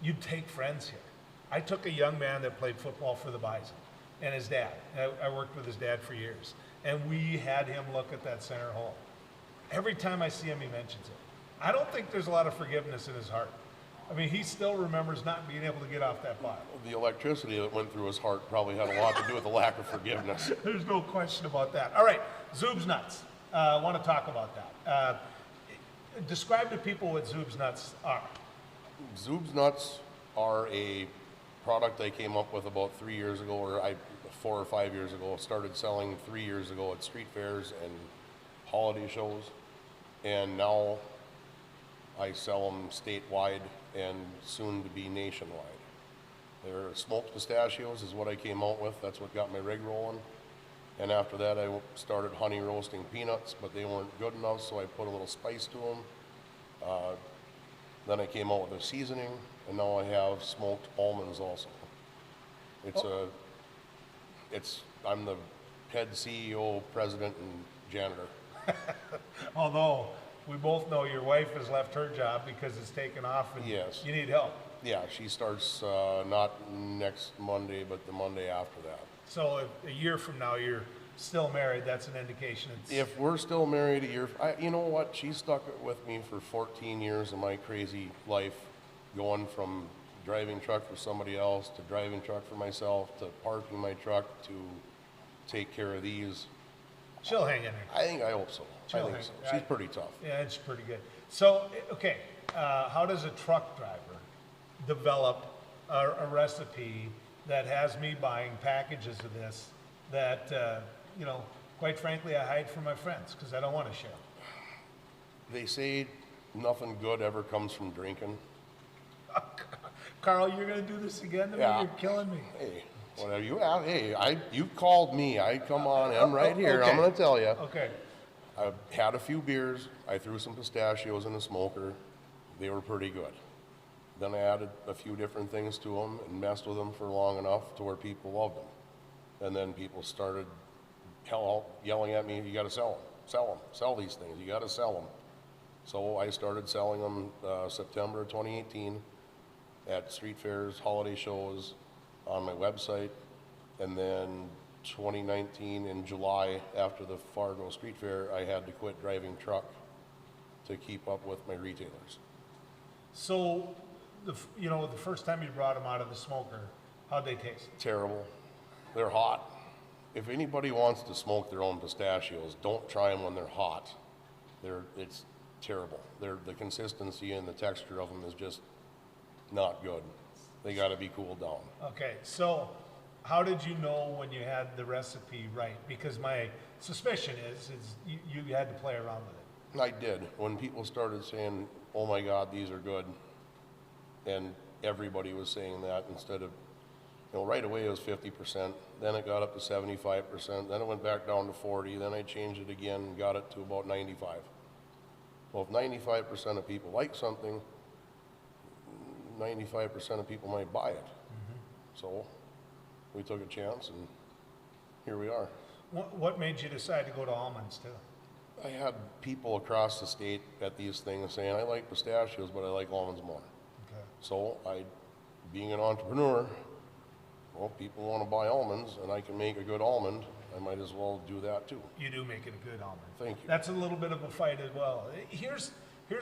You'd take friends here. I took a young man that played football for the Bison, and his dad. I worked with his dad for years, and we had him look at that center hole. Every time I see him, he mentions it. I don't think there's a lot of forgiveness in his heart. I mean, he still remembers not being able to get off that bar. The electricity that went through his heart probably had a lot to do with the lack of forgiveness. There's no question about that. All right, zoobs nuts. I want to talk about that. Describe to people what zoobs nuts are. Zoobs nuts are a product I came up with about 3 years ago, or 4 or 5 years ago. Started selling 3 years ago at street fairs and holiday shows, and now I sell them statewide and soon to be nationwide. They're smoked pistachios is what I came out with. That's what got my rig rolling. And after that, I started honey roasting peanuts, but they weren't good enough, so I put a little spice to them. Then I came out with a seasoning, and now I have smoked almonds also. I'm the head CEO, president, and janitor. Although we both know your wife has left her job because it's taken off and yes. You need help. Yeah, she starts not next Monday, but the Monday after that. So if a year from now you're still married, that's an indication. If we're still married a year, you know what? She stuck with me for 14 years of my crazy life, going from driving truck for somebody else to driving truck for myself to parking my truck to take care of these. She'll hang in there. I hope so. I think so. She's pretty tough. Yeah, it's pretty good. So, okay, how does a truck driver develop a recipe that has me buying packages of this that, you know, quite frankly, I hide from my friends because I don't want to share? They say nothing good ever comes from drinking. Carl, you're going to do this again to me? You're killing me. Hey, whatever you have. Hey, you called me. I come on. I'm right here. Okay. I'm going to tell you. Okay. I've had a few beers. I threw some pistachios in the smoker. They were pretty good. Then I added a few different things to them and messed with them for long enough to where people loved them. And then people started yelling at me, you gotta sell them, sell these things, you gotta sell them. So I started selling them September 2018 at street fairs, holiday shows, on my website, and then 2019 in July after the Fargo Street Fair, I had to quit driving truck to keep up with my retailers. So, the first time you brought them out of the smoker, how'd they taste? Terrible. They're hot. If anybody wants to smoke their own pistachios, don't try them when they're hot. It's terrible. The consistency and the texture of them is just not good. They got to be cooled down. Okay, so how did you know when you had the recipe right? Because my suspicion is you had to play around with it. I did. When people started saying, oh my God, these are good, and everybody was saying that instead of, right away it was 50%, then it got up to 75%, then it went back down to 40, then I changed it again and got it to about 95. Well, if 95% of people like something, 95% of people might buy it. So we took a chance and here we are. What made you decide to go to almonds too? I had people across the state at these things saying, I like pistachios, but I like almonds more. Okay. So being an entrepreneur, well, people want to buy almonds and I can make a good almond, I might as well do that too. You do make it a good almond. Thank you. That's a little bit of a fight as well. Here's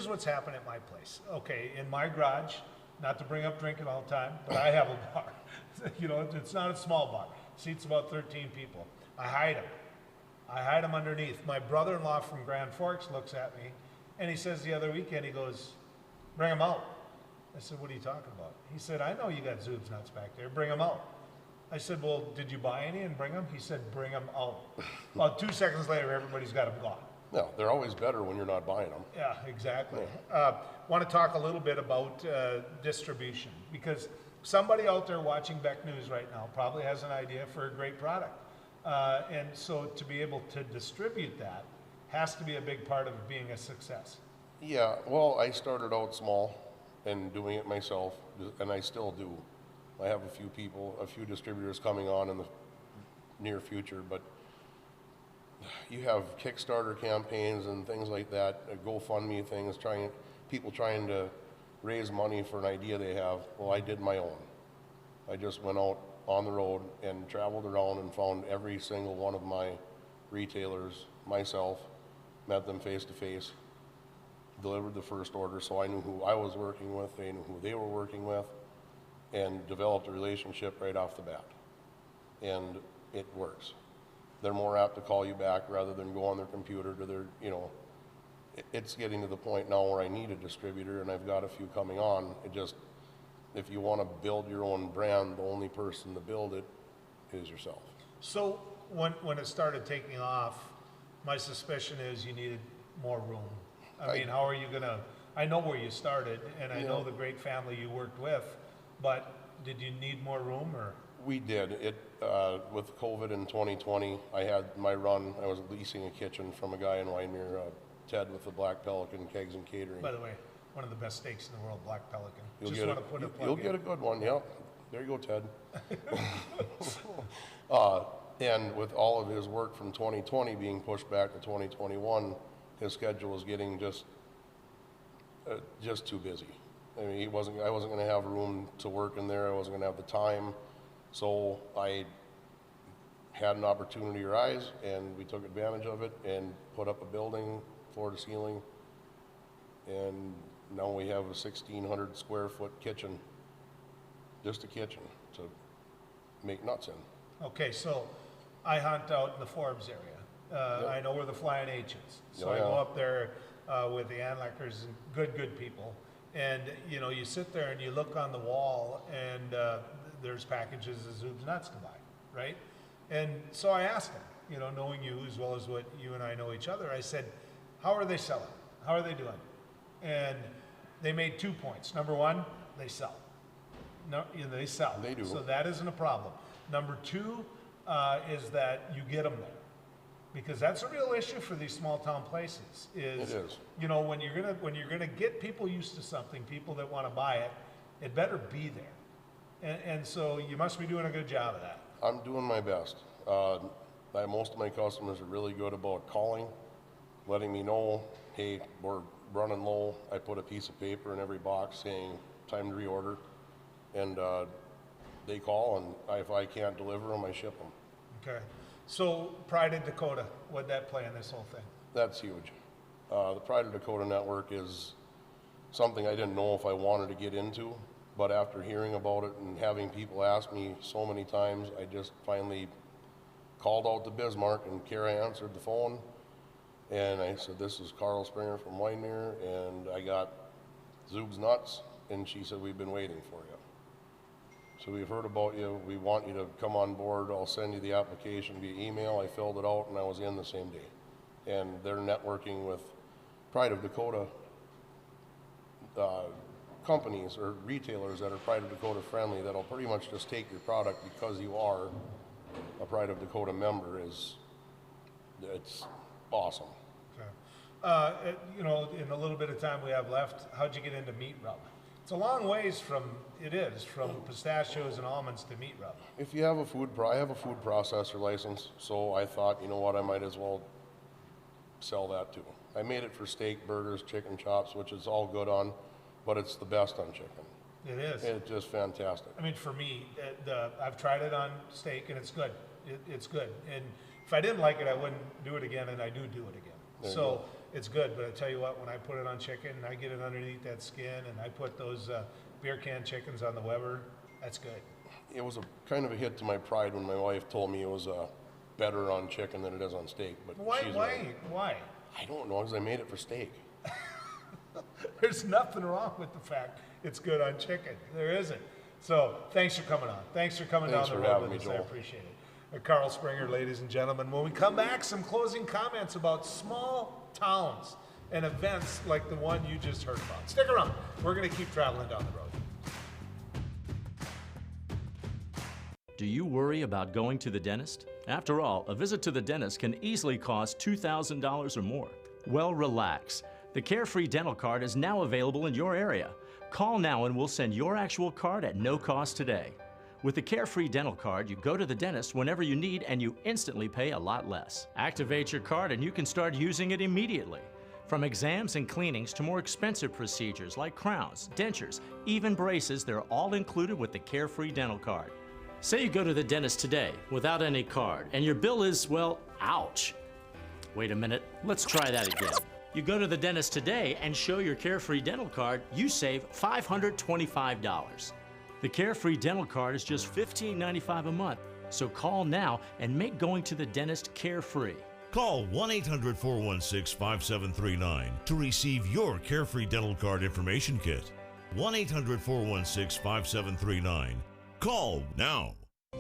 what's happened at my place. Okay, in my garage, not to bring up drinking all the time, but I have a bar. It's not a small bar. It seats about 13 people. I hide them underneath. My brother-in-law from Grand Forks looks at me, and he says the other weekend, he goes, bring them out. I said, what are you talking about? He said, I know you got zoobs nuts back there. Bring them out. I said, well, did you buy any and bring them? He said, bring them out. About 2 seconds later, everybody's got them gone. No, they're always better when you're not buying them. Yeah, exactly. Want to talk a little bit about distribution, because somebody out there watching Beck News right now probably has an idea for a great product. And so to be able to distribute that has to be a big part of being a success. Yeah, well, I started out small and doing it myself, and I still do. I have a few distributors coming on in the near future, but you have Kickstarter campaigns and things like that, GoFundMe things, people trying to raise money for an idea they have. Well, I did my own. I just went out on the road and traveled around and found every single one of my retailers myself, met them face to face, delivered the first order so I knew who I was working with, they knew who they were working with, and developed a relationship right off the bat. And it works. They're more apt to call you back rather than go on their computer to their, it's getting to the point now where I need a distributor and I've got a few coming on. If you want to build your own brand, the only person to build it is yourself. So when it started taking off, my suspicion is you needed more room. I mean, how are you gonna, I know where you started and I know the great family you worked with, but did you need more room or? We did. With COVID in 2020, I had my run. I was leasing a kitchen from a guy in Wyndmere, Ted with the Black Pelican Kegs and Catering. By the way, one of the best steaks in the world, Black Pelican. You'll get a good one, yep. There you go, Ted. And with all of his work from 2020 being pushed back to 2021, his schedule was getting just too busy. I mean, I wasn't going to have room to work in there. I wasn't going to have the time. So I had an opportunity arise, and we took advantage of it and put up a building, floor to ceiling, and now we have a 1,600 square foot kitchen, just a kitchen to make nuts in. Okay, so I hunt out in the Forbes area. I know where the Flying H is. So I go up there with the Anleckers and good people. And you sit there and you look on the wall and there's packages of zoobs nuts to buy, right? And so I asked them, knowing you as well as what you and I know each other, I said, how are they selling? How are they doing? And they made 2 points. Number one, they sell. No, they sell. They do. So that isn't a problem. Number two is that you get them there. Because that's a real issue for these small town places. It is. You know, when you're gonna get people used to something, people that want to buy it, it better be there. And so you must be doing a good job of that. I'm doing my best. Most of my customers are really good about calling, letting me know, hey, we're running low. I put a piece of paper in every box saying time to reorder, and they call, and if I can't deliver them, I ship them. Okay. So Pride of Dakota, what'd that play in this whole thing? That's huge. The Pride of Dakota network is something I didn't know if I wanted to get into, but after hearing about it and having people ask me so many times, I just finally called out to Bismarck, and Kara answered the phone, and I said, this is Carl Springer from Winemere, and I got Zoobs nuts, and she said, we've been waiting for you. So we've heard about you, we want you to come on board, I'll send you the application via email. I filled it out and I was in the same day. And they're networking with Pride of Dakota companies or retailers that are Pride of Dakota friendly that'll pretty much just take your product because you are a Pride of Dakota member. It's awesome. Okay. You know, in the little bit of time we have left, how'd you get into meat rub? It's a long ways from pistachios and almonds to meat rub. If you have I have a food processor license, so I thought, you know what, I might as well sell that too. I made it for steak, burgers, chicken chops, which is all good on, but it's the best on chicken. It is. It's just fantastic. I mean, for me, I've tried it on steak and it's good. It's good. And if I didn't like it, I wouldn't do it again, and I do it again. So it's good, but I tell you what, when I put it on chicken, I get it underneath that skin, and I put those beer can chickens on the Weber, that's good. It was a kind of a hit to my pride when my wife told me it was better on chicken than it is on steak. But why? I don't know, because I made it for steak. There's nothing wrong with the fact it's good on chicken. There isn't. So thanks for coming on. Thanks for coming down the road with us. I appreciate it. Carl Springer, ladies and gentlemen. When we come back, some closing comments about small towns and events like the one you just heard about. Stick around. We're going to keep traveling down the road. Do you worry about going to the dentist? After all, a visit to the dentist can easily cost $2,000 or more. Well, relax. The Carefree dental card is now available in your area. Call now and we'll send your actual card at no cost today. With the Carefree dental card, you go to the dentist whenever you need and you instantly pay a lot less. Activate your card and you can start using it immediately. From exams and cleanings to more expensive procedures like crowns, dentures, even braces, they're all included with the Carefree dental card. Say you go to the dentist today without any card and your bill is, well, ouch. Wait a minute, let's try that again. You go to the dentist today and show your Carefree dental card, you save $525. The Carefree dental card is just $15.95 a month, so call now and make going to the dentist carefree. Call 1-800-416-5739 to receive your Carefree dental card information kit. 1-800-416-5739. Call now.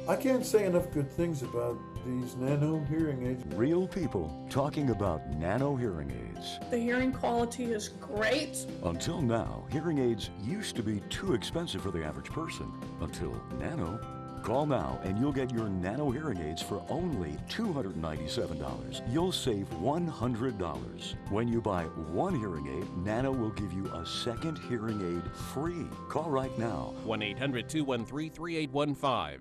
I can't say enough good things about these nano hearing aids. Real people talking about nano hearing aids. The hearing quality is great. Until now, hearing aids used to be too expensive for the average person. Until Nano. Call now and you'll get your Nano hearing aids for only $297. You'll save $100. When you buy one hearing aid, Nano will give you a second hearing aid free. Call right now. 1-800-213-3815.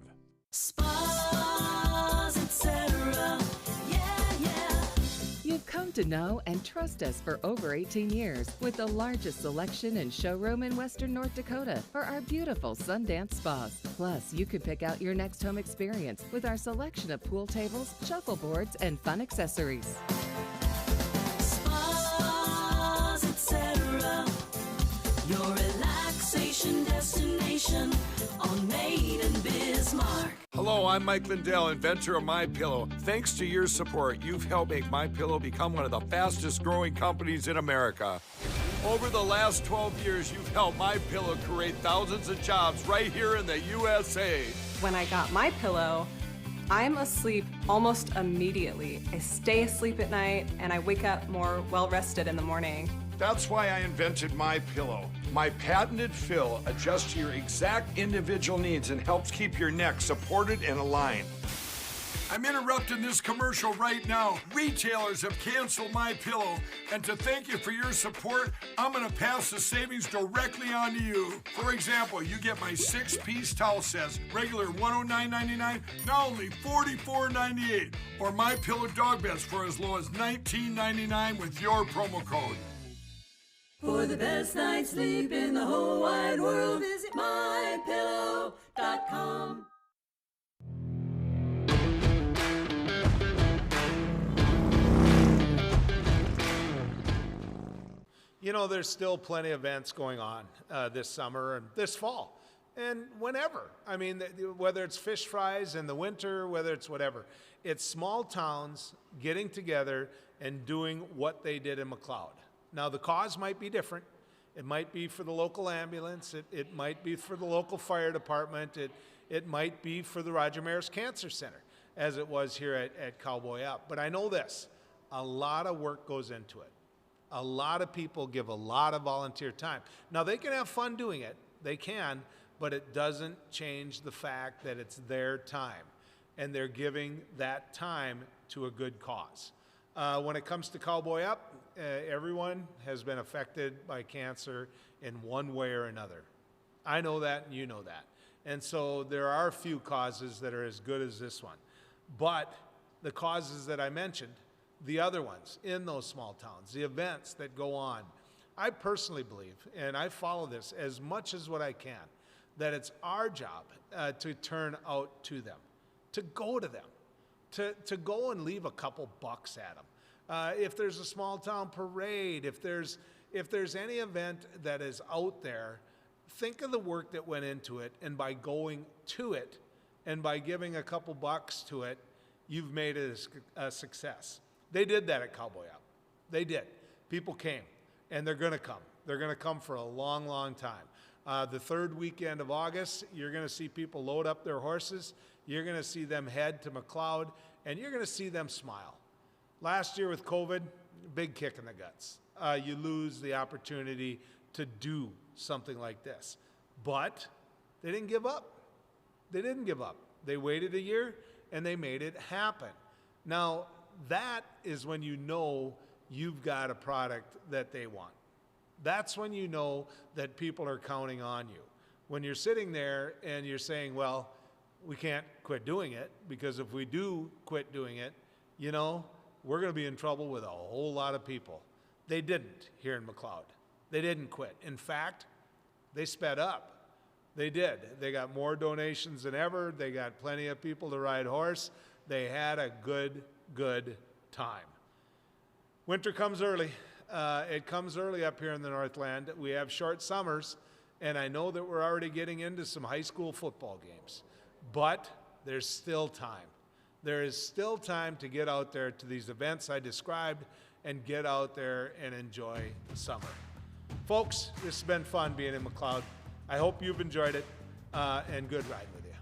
Spas, etc. You've come to know and trust us for over 18 years with the largest selection and showroom in Western North Dakota for our beautiful Sundance spas. Plus, you could pick out your next home experience with our selection of pool tables, shuffleboards, and fun accessories. Spas, etc. Your relaxation destination on Maiden Bismarck. Hello, I'm Mike Lindell, inventor of MyPillow. Thanks to your support, you've helped make MyPillow become one of the fastest growing companies in America. Over the last 12 years, you've helped MyPillow create thousands of jobs right here in the USA. When I got MyPillow, I'm asleep almost immediately. I stay asleep at night and I wake up more well-rested in the morning. That's why I invented MyPillow. My patented fill adjusts to your exact individual needs and helps keep your neck supported and aligned. I'm interrupting this commercial right now. Retailers have canceled MyPillow, and to thank you for your support, I'm going to pass the savings directly on to you. For example, you get my 6-piece towel sets, regular $109.99, now only $44.98, or MyPillow dog beds for as low as $19.99 with your promo code. For the best night's sleep in the whole wide world, visit MyPillow.com. You know, there's still plenty of events going on this summer and this fall and whenever. I mean, whether it's fish fries in the winter, whether it's whatever. It's small towns getting together and doing what they did in Mcleod. Now, the cause might be different. It might be for the local ambulance. It might be for the local fire department. It might be for the Roger Maris Cancer Center, as it was here at Cowboy Up. But I know this, a lot of work goes into it. A lot of people give a lot of volunteer time. Now, they can have fun doing it. They can, but it doesn't change the fact that it's their time, and they're giving that time to a good cause. When it comes to Cowboy Up, everyone has been affected by cancer in one way or another. I know that, and you know that. And so there are a few causes that are as good as this one. But the causes that I mentioned, the other ones in those small towns, the events that go on, I personally believe, and I follow this as much as what I can, that it's our job to turn out to them, to go to them, to go and leave a couple bucks at them. If there's a small town parade, if there's any event that is out there, think of the work that went into it, and by going to it and by giving a couple bucks to it, you've made it a success. They did that at Cowboy Up. They did. People came, and they're going to come. They're going to come for a long, long time. The third weekend of August, you're going to see people load up their horses. You're going to see them head to Mcleod, and you're going to see them smile. Last year with COVID, big kick in the guts. You lose the opportunity to do something like this. But they didn't give up. They didn't give up. They waited a year, and they made it happen. Now, that is when you know you've got a product that they want. That's when you know that people are counting on you. When you're sitting there and you're saying, well, we can't quit doing it, because if we do quit doing it, you know, we're going to be in trouble with a whole lot of people. They didn't here in Mcleod. They didn't quit. In fact, they sped up. They did. They got more donations than ever. They got plenty of people to ride horse. They had a good time. Winter comes early. It comes early up here in the Northland. We have short summers, and I know that we're already getting into some high school football games, but there's still time. There is still time to get out there to these events I described and get out there and enjoy the summer. Folks, this has been fun being in Mcleod. I hope you've enjoyed it, and good ride with you.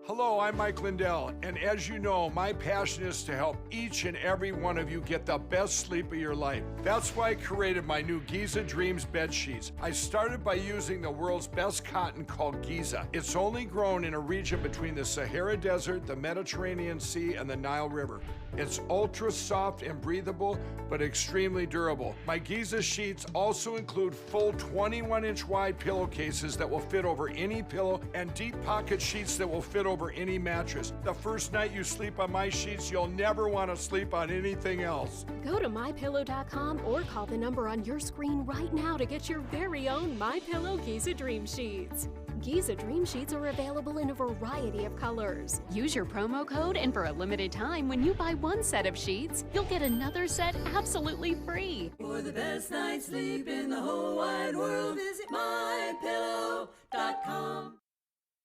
Hello, I'm Mike Lindell, and as you know, my passion is to help each and every one of you get the best sleep of your life. That's why I created my new Giza Dreams bed sheets. I started by using the world's best cotton called Giza. It's only grown in a region between the Sahara Desert, the Mediterranean Sea, and the Nile River. It's ultra soft and breathable, but extremely durable. My Giza sheets also include full 21-inch wide pillowcases that will fit over any pillow, and deep pocket sheets that will fit over any mattress. The first night you sleep on my sheets, you'll never want to sleep on anything else. Go to MyPillow.com or call the number on your screen right now to get your very own MyPillow Giza Dream Sheets. Giza Dream Sheets are available in a variety of colors. Use your promo code, and for a limited time, when you buy one set of sheets, you'll get another set absolutely free. For the best night's sleep in the whole wide world, visit MyPillow.com.